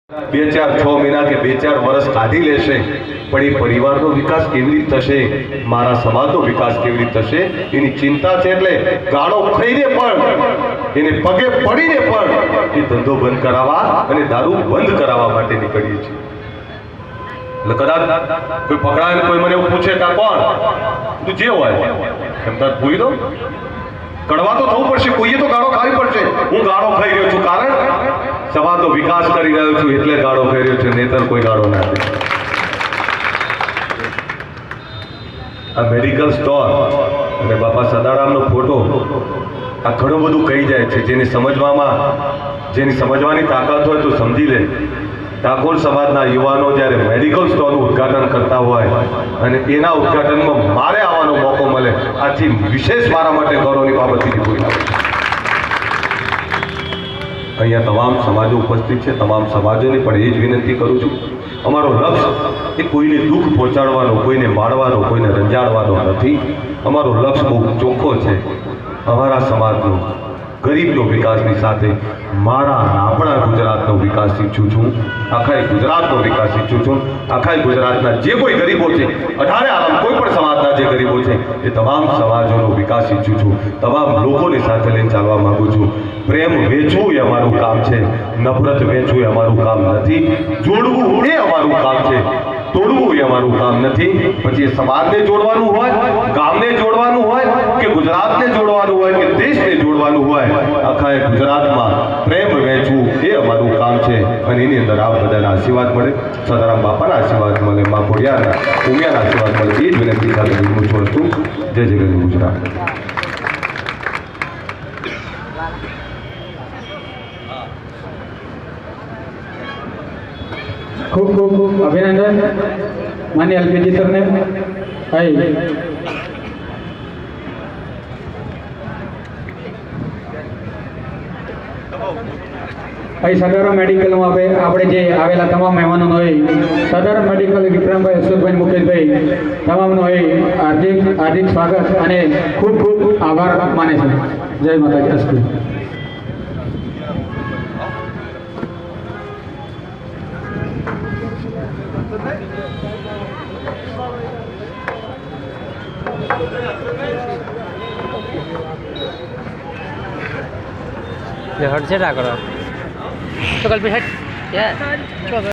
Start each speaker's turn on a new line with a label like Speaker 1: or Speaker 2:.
Speaker 1: બે ચાર 6 મહિના કે 2-4 વર્ષ કાઢી લેશે, પણ એ પરિવારનો વિકાસ કેવી રીતે થશે, મારા સમાજનો વિકાસ કેવી રીતે થશે, એની ચિંતા છે. એટલે ગાળો ખાઈને પણ એને પગે પડીને પણ એ ધંધો બંધ કરાવવા અને દારૂ બંધ કરાવવા માટે નીકળીએ છીએ. એટલે કદાચ કોઈ પકડાય કોઈ મને એવું પૂછે કે કોણ તું જે હોય એમ તાર પૂરી દો, કડવા તો થવું પડશે, કોઈએ તો ગાળો ખાવી પડશે. હું ગાળો ખાઈ રહ્યો છું કારણ સમાજનો વિકાસ કરી રહ્યો છું એટલે ગાળો ખાઈ રહ્યો છું, નહીતર કોઈ ગાળો ના દે. આ મેડિકલ સ્ટોર અને બાપા સદારામનો ફોટો આ ઘણું બધું કહી જાય છે. જેની સમજવાની તાકાત હોય તો સમજી લે. ઠાકોર સમાજના યુવાનો જ્યારે મેડિકલ સ્ટોરનું ઉદ્ઘાટન કરતા હોય અને એના ઉદ્ઘાટનમાં મારે આવવાનો મોકો મળે, આથી વિશેષ મારા માટે ગૌરવની બાબત કોઈ આવે. અહીંયા તમામ સમાજો ઉપસ્થિત છે, તમામ સમાજોને પણ એ જ વિનંતી કરું છું, અમારો લક્ષ્ય એ કોઈને દુઃખ પહોંચાડવાનો, કોઈને મારવાનો, કોઈને રંજાડવાનો નથી. અમારો લક્ષ્ય બહુ ચોખ્ખો છે. અમારા સમાજનો ગરીબનો વિકાસની સાથે આપણા ગુજરાતનો વિકાસ ઈચ્છું છું. આખા ગુજરાતનો વિકાસ ઈચ્છું છું. આખા ગુજરાતના જે કોઈ ગરીબો છે, 18 આરામ કોઈ પણ સમાજના જે ગરીબો છે એ તમામ સમાજોનો વિકાસ ઈચ્છું છું. તમામ લોકોની સાથે લઈને ચાલવા માંગુ છું. પ્રેમ વેચવું એ અમારું કામ છે, નફરત વેચવું એ અમારું કામ નથી. જોડવું એ અમારું કામ છે, તોડવું એ અમારું કામ નથી. પછી સમાજને જોડવાનું હોય, ગામને જોડવાનું હોય કે ગુજરાતને જોડવાનું હોય કે દેશને જોડવાનું હોય, આખા ગુજરાતમાં પ્રેમ વેચવું એ અમારું કામ છે. અને એની અંદર આ બધાના આશીર્વાદ મળે, સદારામ બાપાના આશીર્વાદ મળે, મા ખોડિયારના ઉમિયાના આશીર્વાદ મળે, એ જ વિનંતી સાથે હું છું વસ્તુ. જય જય ગરવી ગુજરાત.
Speaker 2: खूब खूब अभिनंदन माननीय एलपीजी सर ने सदाराम मेडिकल में આપણે જે આવેલા તમામ મહેમાનો હોય, સદારામ મેડિકલ વિક્રમભાઈ, અશોકભાઈ, મુકેશભાઈ તમામનો હાર્દિક સ્વાગત અને ખૂબ ખૂબ આભાર માને છે. જય માતાજી. અસ્તુ.
Speaker 3: हट से करो तो कल पे हट क्या